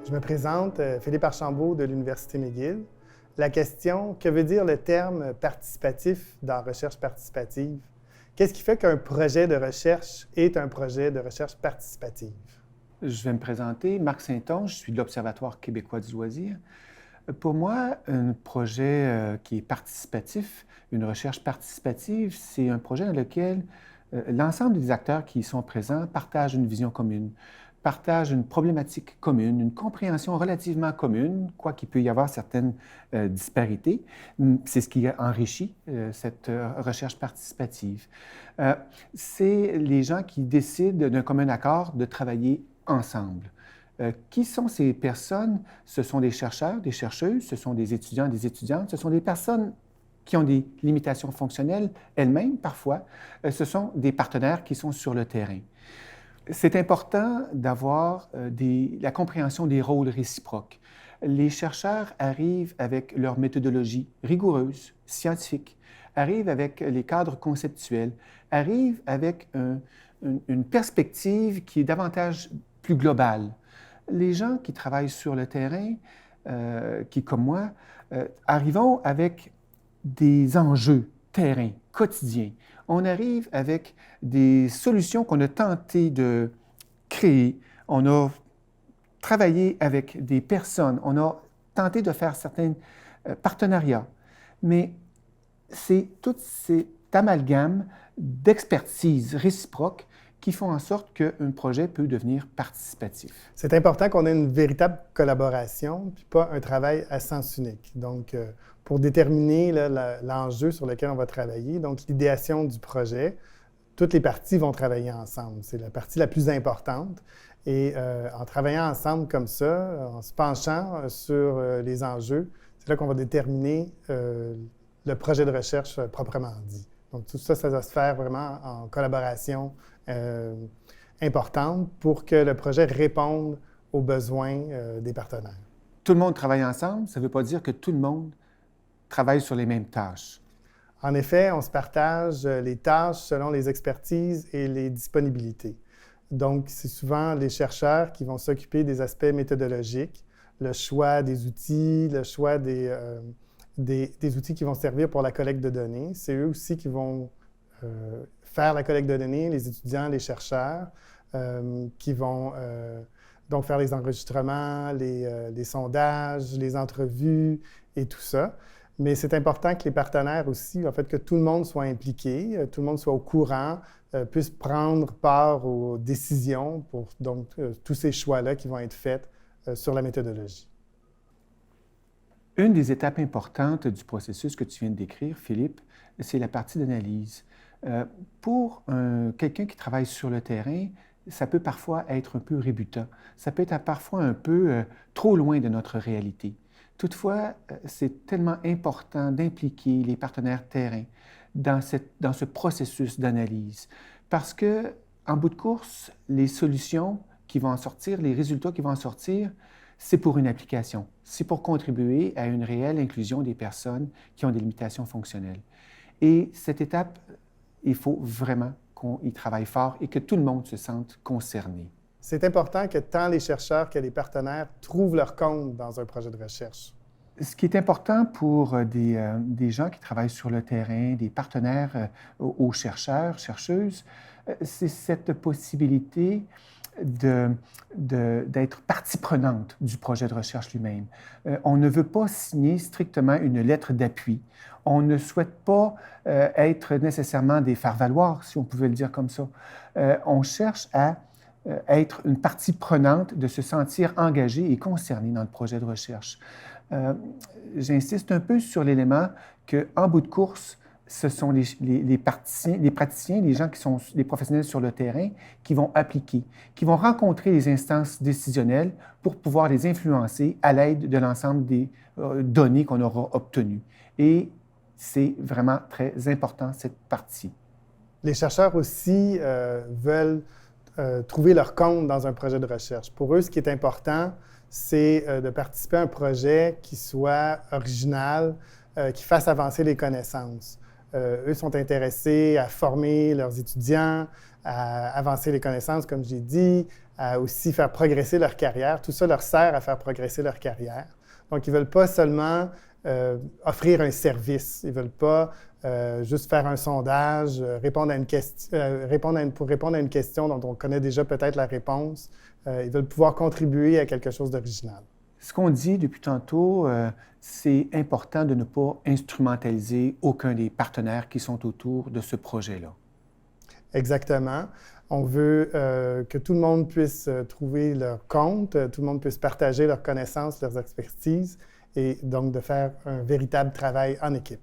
Je me présente, Philippe Archambault de l'Université McGill. La question, que veut dire le terme participatif dans recherche participative? Qu'est-ce qui fait qu'un projet de recherche est un projet de recherche participative? Je vais me présenter, Marc Saint-Onge, je suis de l'Observatoire québécois du loisir. Pour moi, un projet qui est participatif, une recherche participative, c'est un projet dans lequel l'ensemble des acteurs qui y sont présents partagent une vision commune, partagent une problématique commune, une compréhension relativement commune, quoiqu'il peut y avoir certaines disparités. C'est ce qui enrichit cette recherche participative. C'est les gens qui décident d'un commun accord de travailler ensemble. Qui sont ces personnes? Ce sont des chercheurs, des chercheuses, ce sont des étudiants, des étudiantes, ce sont des personnes qui ont des limitations fonctionnelles elles-mêmes parfois. Ce sont des partenaires qui sont sur le terrain. C'est important d'avoir la compréhension des rôles réciproques. Les chercheurs arrivent avec leur méthodologie rigoureuse, scientifique, arrivent avec les cadres conceptuels, arrivent avec une perspective qui est davantage plus globale. Les gens qui travaillent sur le terrain, qui, comme moi, arrivons avec des enjeux terrain, quotidiens. On arrive avec des solutions qu'on a tenté de créer. On a travaillé avec des personnes. On a tenté de faire certains partenariats. Mais c'est tout cet amalgame d'expertise réciproque qui font en sorte qu'un projet peut devenir participatif. C'est important qu'on ait une véritable collaboration, puis pas un travail à sens unique. Donc, pour déterminer l'enjeu sur lequel on va travailler, donc l'idéation du projet, toutes les parties vont travailler ensemble. C'est la partie la plus importante. Et en travaillant ensemble comme ça, en se penchant sur les enjeux, c'est là qu'on va déterminer le projet de recherche proprement dit. Donc, tout ça, ça doit se faire vraiment en collaboration importante pour que le projet réponde aux besoins des partenaires. Tout le monde travaille ensemble, ça ne veut pas dire que tout le monde travaille sur les mêmes tâches. En effet, on se partage les tâches selon les expertises et les disponibilités. Donc, c'est souvent les chercheurs qui vont s'occuper des aspects méthodologiques, le choix des outils, le choix des outils qui vont servir pour la collecte de données. C'est eux aussi qui vont faire la collecte de données, les étudiants, les chercheurs, qui vont donc faire les enregistrements, les sondages, les entrevues et tout ça. Mais c'est important que les partenaires aussi, en fait, que tout le monde soit impliqué, tout le monde soit au courant, puisse prendre part aux décisions pour donc tous ces choix-là qui vont être faits sur la méthodologie. Une des étapes importantes du processus que tu viens de décrire, Philippe, c'est la partie d'analyse. Pour quelqu'un qui travaille sur le terrain, ça peut parfois être un peu rébutant. Ça peut être parfois un peu trop loin de notre réalité. Toutefois, c'est tellement important d'impliquer les partenaires terrain dans ce processus d'analyse parce que, en bout de course, les solutions qui vont en sortir, les résultats qui vont en sortir, c'est pour une application. C'est pour contribuer à une réelle inclusion des personnes qui ont des limitations fonctionnelles. Et cette étape, il faut vraiment qu'on y travaille fort et que tout le monde se sente concerné. C'est important que tant les chercheurs que les partenaires trouvent leur compte dans un projet de recherche. Ce qui est important pour des gens qui travaillent sur le terrain, des partenaires aux chercheurs, chercheuses, c'est cette possibilité d'être partie prenante du projet de recherche lui-même. On ne veut pas signer strictement une lettre d'appui. On ne souhaite pas être nécessairement des faire-valoir, si on pouvait le dire comme ça. On cherche à être une partie prenante, de se sentir engagé et concerné dans le projet de recherche. J'insiste un peu sur l'élément qu'en bout de course, ce sont les praticiens, les gens qui sont les professionnels sur le terrain qui vont appliquer, qui vont rencontrer les instances décisionnelles pour pouvoir les influencer à l'aide de l'ensemble des données qu'on aura obtenues. Et c'est vraiment très important, cette partie. Les chercheurs aussi veulent trouver leur compte dans un projet de recherche. Pour eux, ce qui est important, c'est de participer à un projet qui soit original, qui fasse avancer les connaissances. eux sont intéressés à former leurs étudiants, à avancer les connaissances, comme j'ai dit, à aussi faire progresser leur carrière. Tout ça leur sert à faire progresser leur carrière. Donc, ils ne veulent pas seulement offrir un service. Ils ne veulent pas juste faire un sondage, pour répondre à une question dont on connaît déjà peut-être la réponse. Ils veulent pouvoir contribuer à quelque chose d'original. Ce qu'on dit depuis tantôt, c'est important de ne pas instrumentaliser aucun des partenaires qui sont autour de ce projet-là. Exactement. On veut que tout le monde puisse trouver leur compte, tout le monde puisse partager leurs connaissances, leurs expertises, et donc de faire un véritable travail en équipe.